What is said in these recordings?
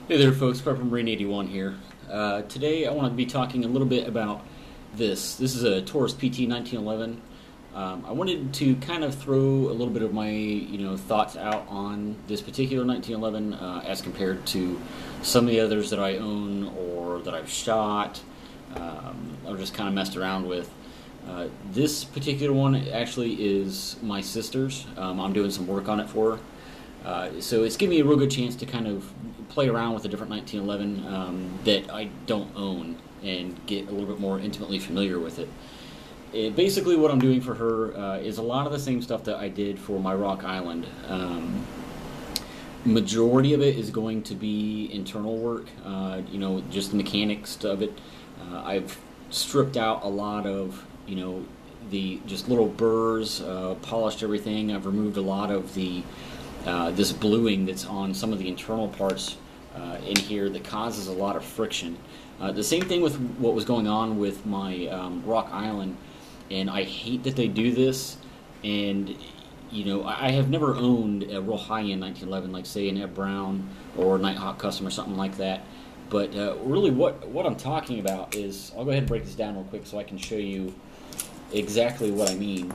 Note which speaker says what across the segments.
Speaker 1: Hey there folks, Prep from Rain81 here. Today I want to be talking a little bit about this. This is a Taurus PT 1911. I wanted to kind of throw a little bit of my thoughts out on this particular 1911 as compared to some of the others that I own or that I've shot or just kind of messed around with. This particular one actually is my sister's. I'm doing some work on it for her. So it's giving me a real good chance to kind of play around with a different 1911 that I don't own and get a little bit more intimately familiar with it. Basically, what I'm doing for her is a lot of the same stuff that I did for my Rock Island. Majority of it is going to be internal work, just the mechanics of it. I've stripped out a lot of, the just little burrs, polished everything. I've removed a lot of the this bluing that's on some of the internal parts in here that causes a lot of friction. The same thing with what was going on with my Rock Island, and I hate that they do this. And I have never owned a real high-end 1911, like say an Eb Brown or Nighthawk Custom or something like that. But really, what I'm talking about is, I'll go ahead and break this down real quick so I can show you exactly what I mean.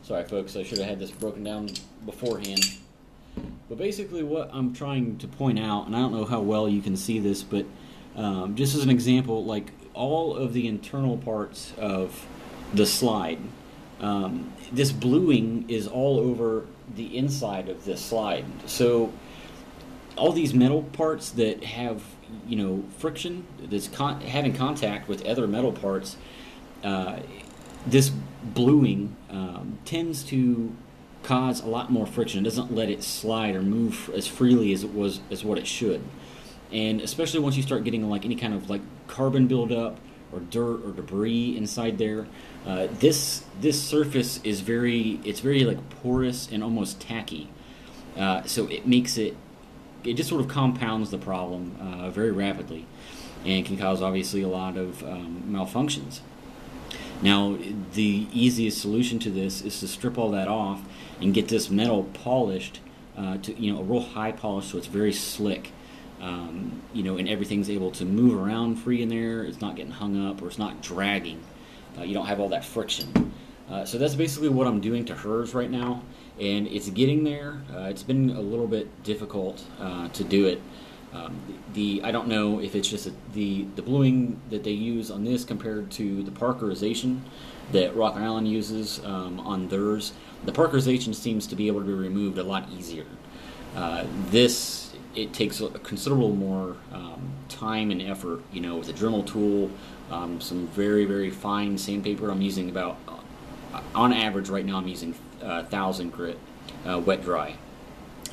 Speaker 1: Sorry folks, I should have had this broken down beforehand. But basically what I'm trying to point out, and I don't know how well you can see this, but just as an example, like all of the internal parts of the slide, this bluing is all over the inside of this slide. So all these metal parts that have, friction, that's having contact with other metal parts, this bluing tends to cause a lot more friction. It doesn't let it slide or move as freely as what it should. And especially once you start getting like any kind of like carbon buildup or dirt or debris inside there, this surface is very like porous and almost tacky. So it makes it just sort of compounds the problem very rapidly, and can cause obviously a lot of malfunctions. Now, the easiest solution to this is to strip all that off and get this metal polished to a real high polish, so it's very slick, and everything's able to move around free in there. It's not getting hung up or it's not dragging. You don't have all that friction. So that's basically what I'm doing to hers right now, and it's getting there. It's been a little bit difficult to do it. I don't know if it's just the bluing that they use on this compared to the parkerization that Rock Island uses on theirs. The parkerization seems to be able to be removed a lot easier. It takes a considerable more time and effort, with a Dremel tool, some very, very fine sandpaper. I'm using about, on average right now, I'm using 1,000 grit wet dry.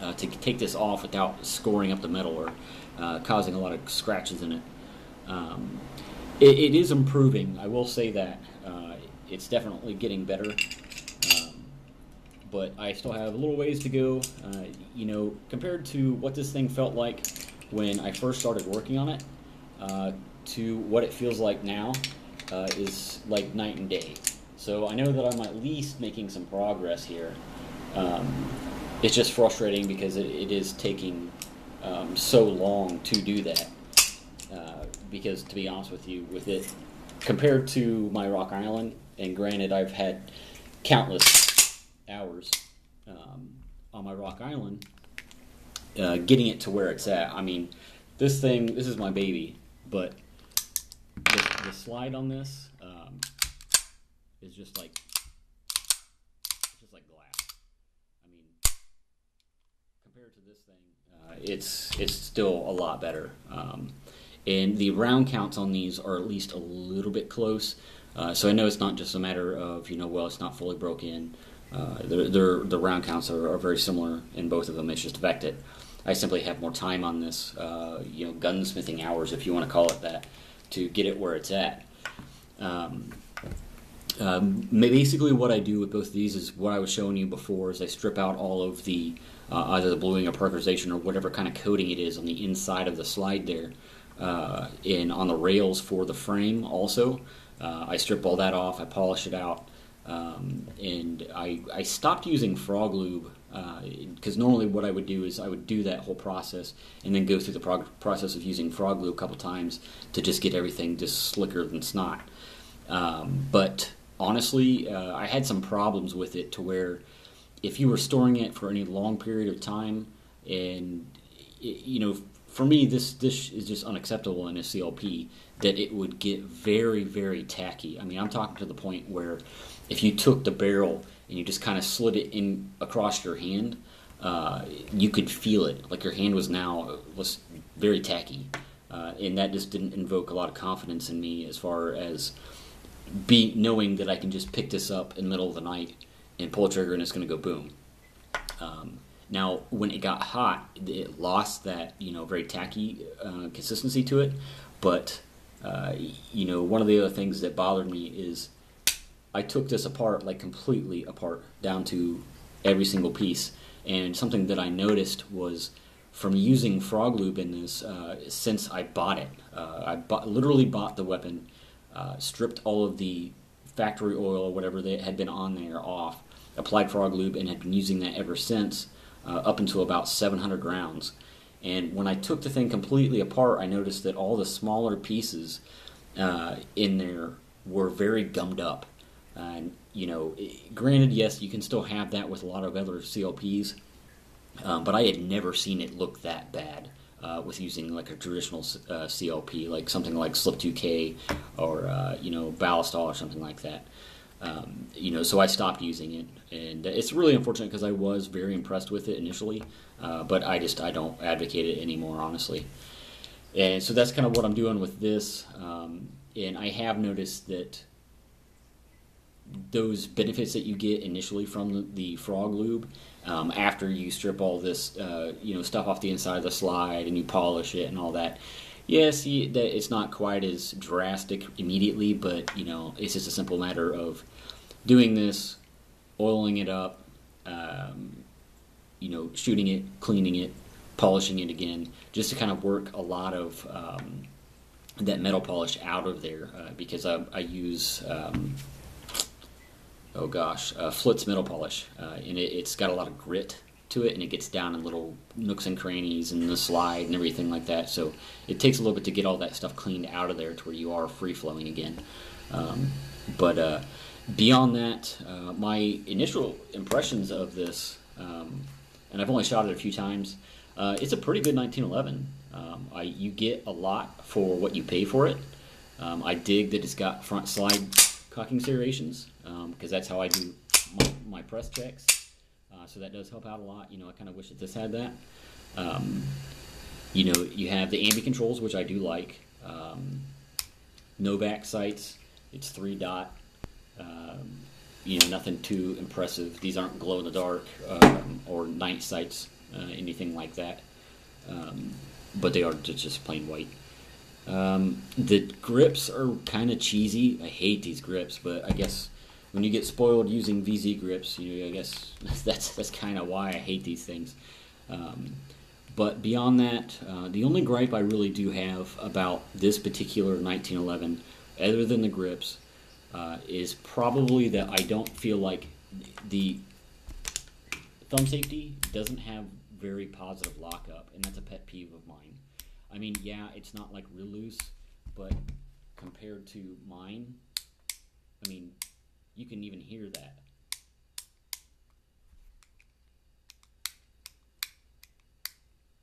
Speaker 1: To take this off without scoring up the metal or causing a lot of scratches in it. It is improving, I will say that. It's definitely getting better, but I still have a little ways to go. Compared to what this thing felt like when I first started working on it, to what it feels like now is like night and day. So I know that I'm at least making some progress here. It's just frustrating because it is taking so long to do that. Because to be honest with you, with it compared to my Rock Island, and granted I've had countless hours on my Rock Island, getting it to where it's at. I mean, this is my baby, but the slide on this is just like glass. I mean, compared to this thing, it's still a lot better. And the round counts on these are at least a little bit close. So I know it's not just a matter of, it's not fully broken. The round counts are very similar in both of them. It's just the fact that I simply have more time on this, gunsmithing hours, if you want to call it that, to get it where it's at. Basically what I do with both of these is what I was showing you before, is I strip out all of the either the bluing or parkerization or whatever kind of coating it is on the inside of the slide there, and on the rails for the frame also. I strip all that off, I polish it out, And I stopped using frog lube because normally what I would do is I would do that whole process and then go through the process of using frog lube a couple times to just get everything just slicker than snot. But honestly, I had some problems with it to where if you were storing it for any long period of time, and for me, this is just unacceptable in a CLP, that it would get very, very tacky. I mean, I'm talking to the point where if you took the barrel and you just kind of slid it in across your hand, you could feel it. Like your hand was very tacky. And that just didn't invoke a lot of confidence in me as far as knowing that I can just pick this up in the middle of the night and pull a trigger and it's going to go boom. Now, when it got hot, it lost that very tacky consistency to it. But one of the other things that bothered me is I took this apart, like completely apart, down to every single piece. And something that I noticed was from using frog lube in this since I bought it. Literally bought the weapon, stripped all of the factory oil or whatever that had been on there off, applied frog lube, and had been using that ever since, up until about 700 rounds. And when I took the thing completely apart, I noticed that all the smaller pieces in there were very gummed up. And, granted, yes, you can still have that with a lot of other CLPs, but I had never seen it look that bad with using like a traditional CLP, like something like Slip 2K or, Ballistol or something like that. So I stopped using it, and it's really unfortunate because I was very impressed with it initially, but I don't advocate it anymore, honestly. And so that's kind of what I'm doing with this, and I have noticed that those benefits that you get initially from the frog lube, after you strip all this, stuff off the inside of the slide and you polish it and all that. Yes, it's not quite as drastic immediately, but it's just a simple matter of doing this, oiling it up, shooting it, cleaning it, polishing it again, just to kind of work a lot of that metal polish out of there, because I use Flitz metal polish, and it's got a lot of grit to it, and it gets down in little nooks and crannies and the slide and everything like that, so it takes a little bit to get all that stuff cleaned out of there to where you are free-flowing again. But beyond that, my initial impressions of this, and I've only shot it a few times, it's a pretty good 1911. You get a lot for what you pay for it. I dig that it's got front slide cocking serrations, because that's how I do my press checks. So that does help out a lot. I kind of wish that this had that. You have the ambi controls, which I do like. No back sights. It's 3-dot. Nothing too impressive. These aren't glow in the dark or night sights, anything like that. But they are just plain white. The grips are kind of cheesy. I hate these grips, but I guess when you get spoiled using VZ grips, I guess that's kind of why I hate these things. But beyond that, the only gripe I really do have about this particular 1911, other than the grips, is probably that I don't feel like the thumb safety doesn't have very positive lockup, and that's a pet peeve of mine. I mean, yeah, it's not like real loose, but compared to mine, I mean, you can even hear that.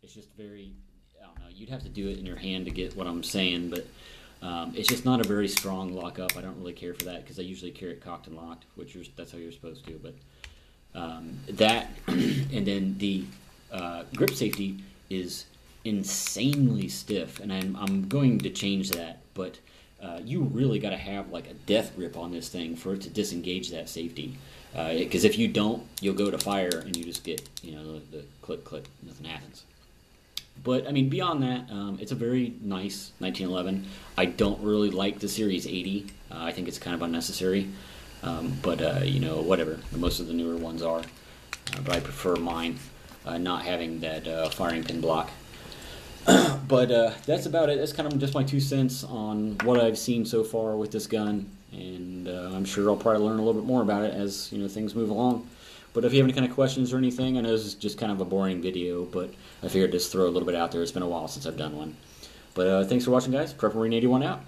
Speaker 1: It's just very, I don't know, you'd have to do it in your hand to get what I'm saying, but it's just not a very strong lockup. I don't really care for that because I usually carry it cocked and locked, that's how you're supposed to, but that, and then the grip safety is insanely stiff, and I'm going to change that, but you really got to have like a death grip on this thing for it to disengage that safety, because if you don't, you'll go to fire and you just get the click click, nothing happens. But I mean, beyond that, it's a very nice 1911. I don't really like the Series 80. I think it's kind of unnecessary, but whatever, most of the newer ones are, but I prefer mine not having that firing pin block. But that's about it. That's kind of just my 2 cents on what I've seen so far with this gun. and I'm sure I'll probably learn a little bit more about it as things move along. But if you have any kind of questions or anything, I know this is just kind of a boring video, but I figured just throw a little bit out there. It's been a while since I've done one. But thanks for watching, guys. Prep Marine 81 out.